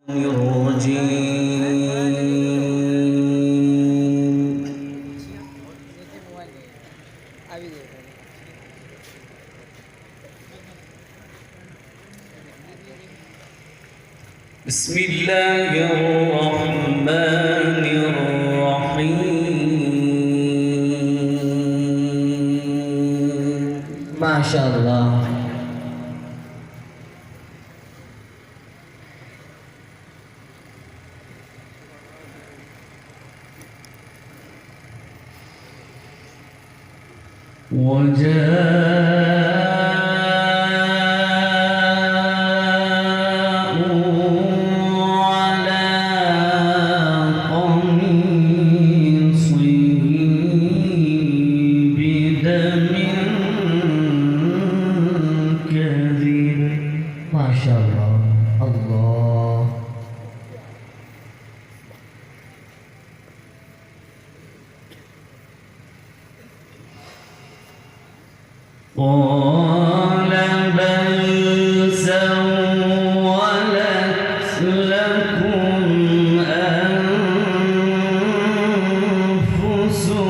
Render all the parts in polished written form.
بسم الله الرحمن الرحيم. ما شاء الله. ما شاء الله. الله. قال بل سولت لكم أنفسكم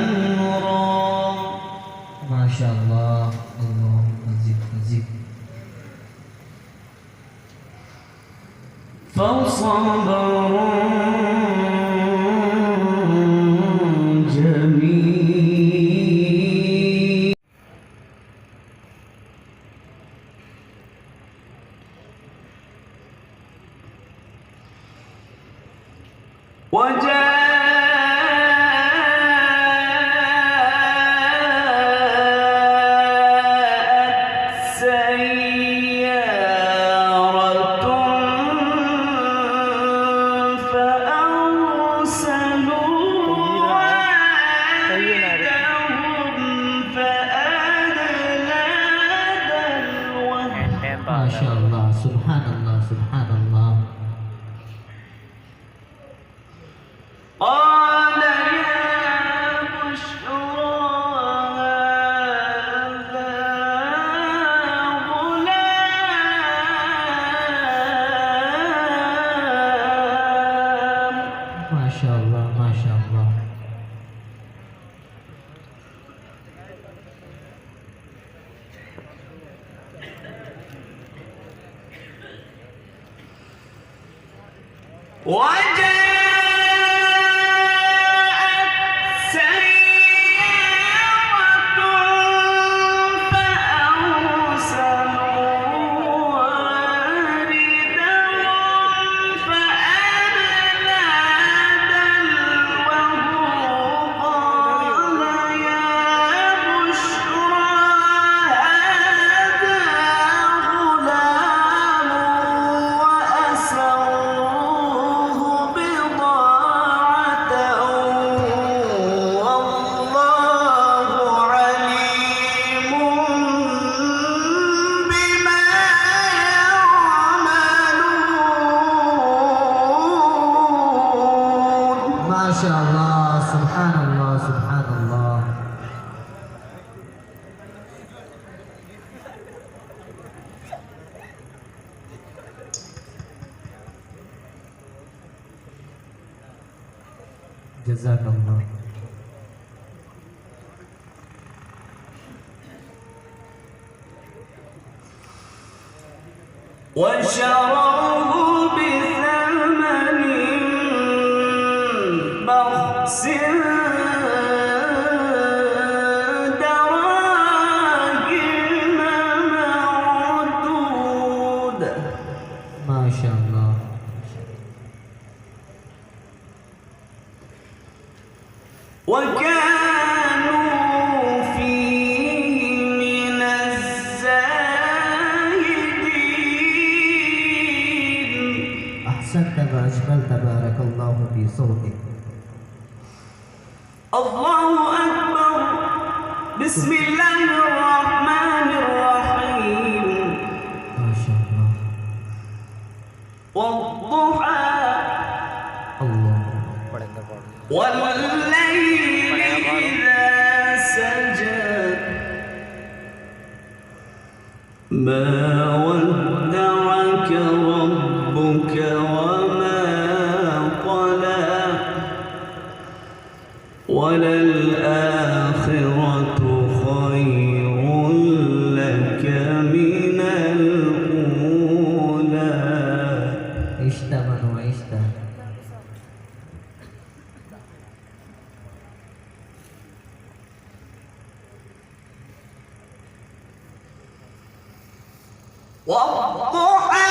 أمرا. ما شاء الله. الله مزيد مزيد. فصبر جميل. وجاءت سيارة فأرسلوا واردهم فأدلى دلوه. ما شاء الله. سبحان الله سبحان الله. قال يا بشرى هذا غلام. ما شاء الله ما شاء الله. وجاءت سيارة فأرسلوا واردهم فأدلى دلوه. قال يا بشرى هذا غلام وأسروه بضاعة والله عليم بما يعملون. ما شاء الله. سبحان الله سبحان الله. جزاك الله. وشروه بثمن بخس دراهم معدودة. ما شاء الله. وكانوا فيه من الزاهدين. أحسنت وأجملت. بارك الله في صوتك. الله أكبر. بسم الله الرحمن الرحيم. ما شاء الله. والضحى الله. والليل إذا سجى ما ودعك والضحى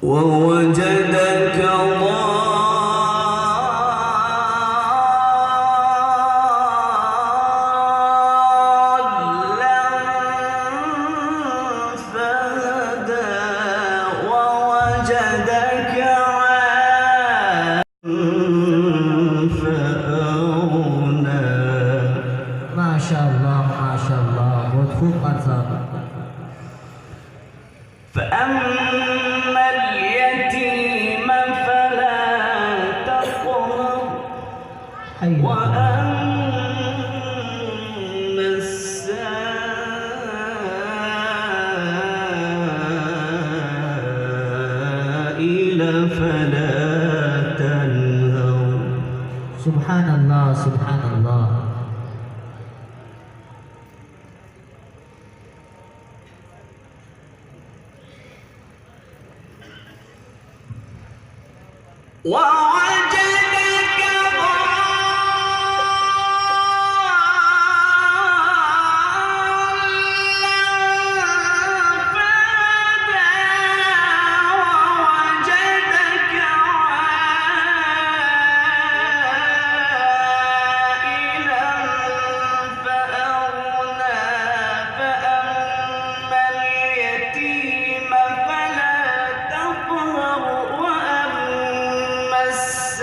ووجدك ضالا فهدى ووجدك عائلا فأغنى. ما شاء الله ما شاء الله وتفوق أرزاق. فأما اليتيم فلا تقهر وأما السائل فلا تنهر. سبحان الله سبحان الله. ووجدك ضالا فهدى ووجدك عائلا فأغنى. فأما اليتيم فلا تقهر وأما السائل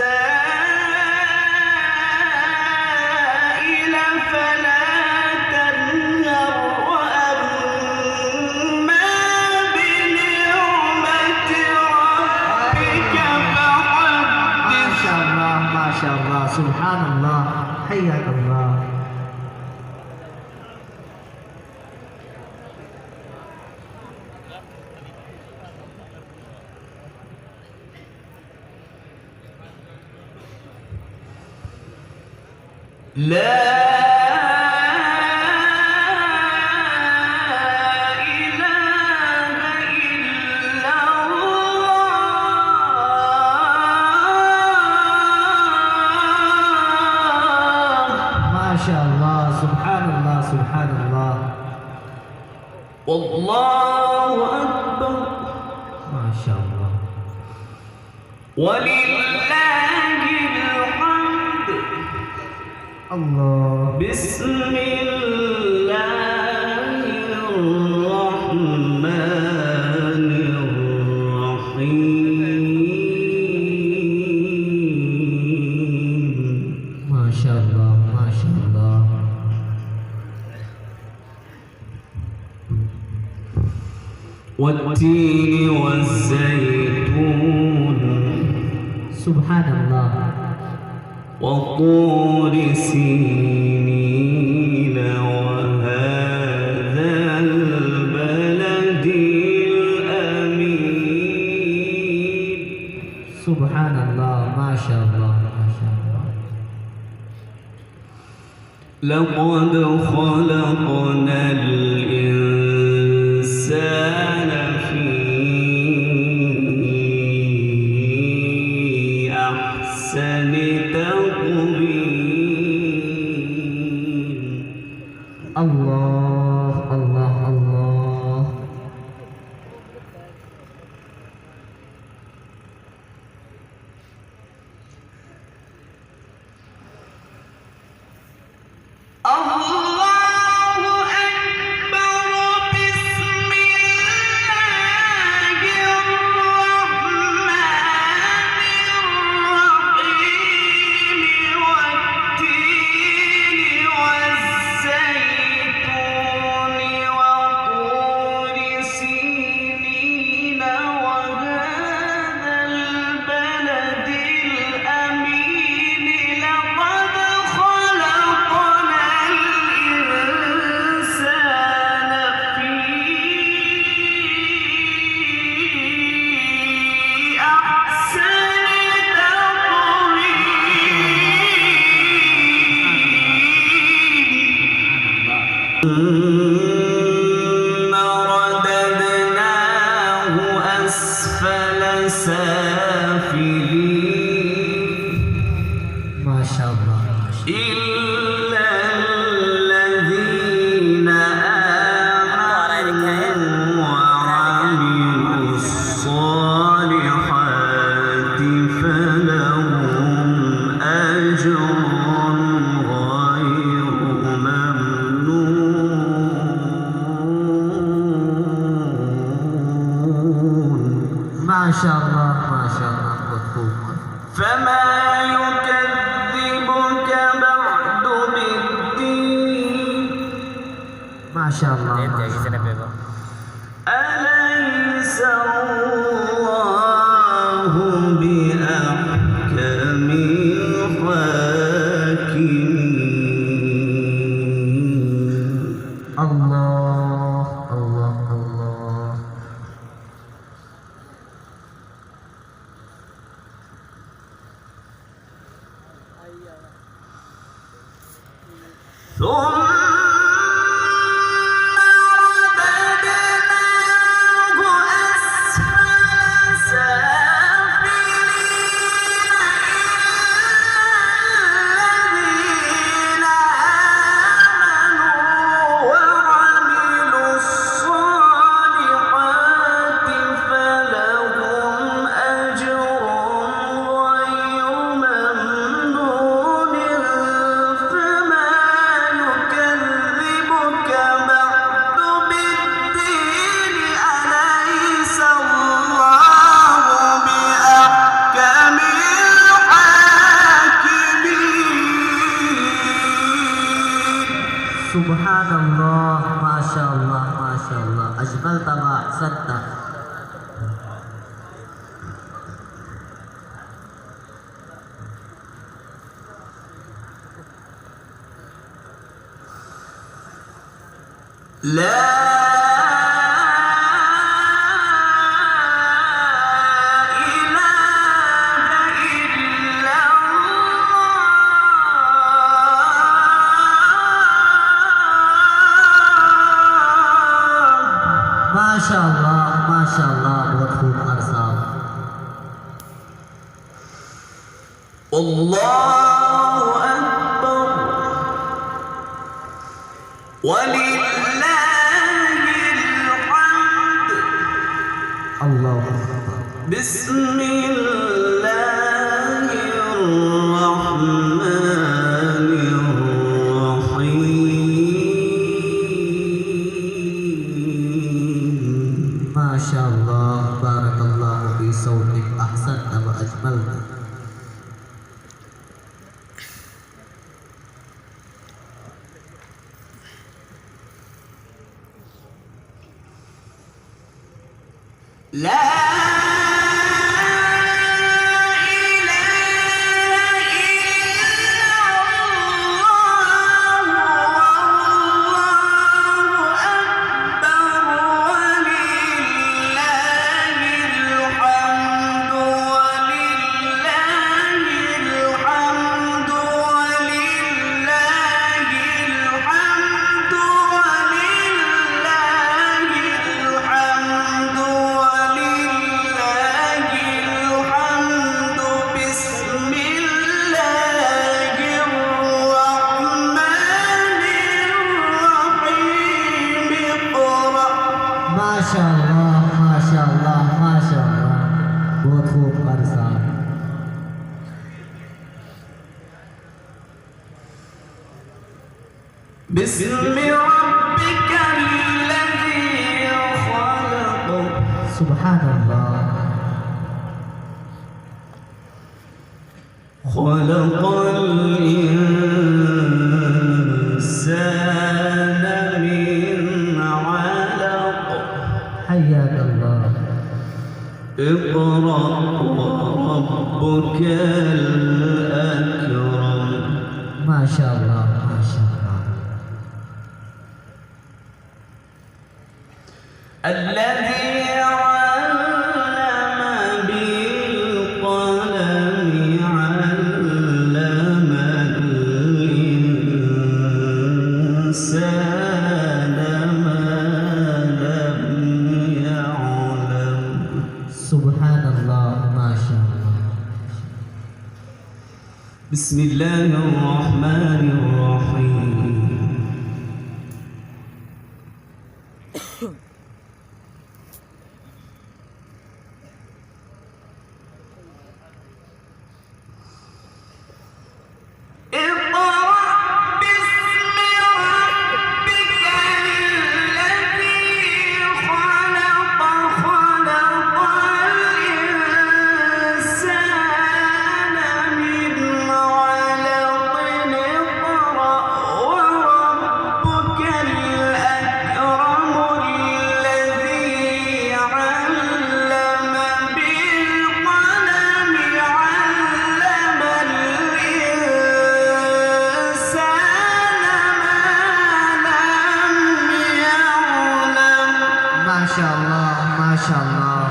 فلا تنهر وأما بنعمة ربك ما فحدث. شاء الله ما شاء الله سبحان الله حياك الله. لا إله إلا الله. ما شاء الله سبحان الله سبحان الله. والله أكبر. ما شاء الله. ولله الحمد. الله. بسم الله الرحمن الرحيم. ما شاء الله ما شاء الله. والتين والزيتون. سبحان الله. وطور سينين وهذا البلد الأمين. سبحان الله ما شاء الله ما شاء الله. لقد خلقنا الإنسان في أحسن تقويم. الله الله الله. الله أكبر. سافلين ما شاء الله إلا الذين آمنوا وعملوا الصالحات فلهم أجر غير ممنون ما شاء الله ما شاء الله فما يكذبك بعد بالدين ما شاء الله ما شاء الله أليس الله بأحكم الحاكمين الله الله الله ثم رددناه أسفل سافلين الذين آمنوا وعملوا الصالحات فلهم أجر غير ممنون فما يكذبك بعد بالدين أليس الله بأحكم الحاكمين سبحان الله ما شاء الله ما شاء الله أجملت وأحسنت لا إله إلا الله ما شاء الله ما شاء الله बहुत खूब अरसाब والله أكبر ولله الحمد الله أكبر بسم الله الرحمن الرحيم ما شاء الله بارك الله في صوتك أحسنت وأجملت لا माशाअल्लाह माशाअल्लाह माशाअल्लाह बहुत खूब अरसाब بسم ربك الذي خلق سبحان الله خلق الإنسان من علق حياك الله اقرأ وربك الأكرم ما شاء الله ما شاء الله الذي علم بالقلم علم الإنسان ما لم يعلم سبحان الله بسم الله الرحمن الرحيم ما شاء الله.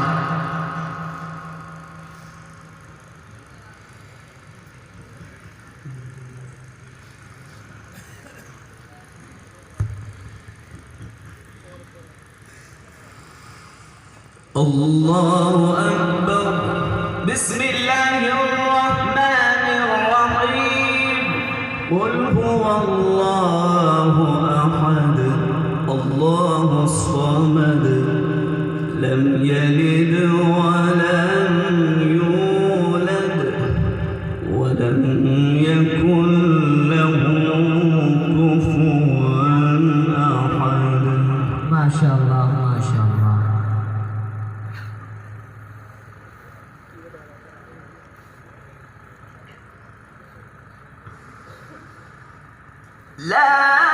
الله أكبر. بسم الله الرحمن الرحيم. قل هو الله أحد الله الصمد لم يلد ولم يولد ولم يكن له كفوا أحد. ما شاء الله ما شاء الله. لا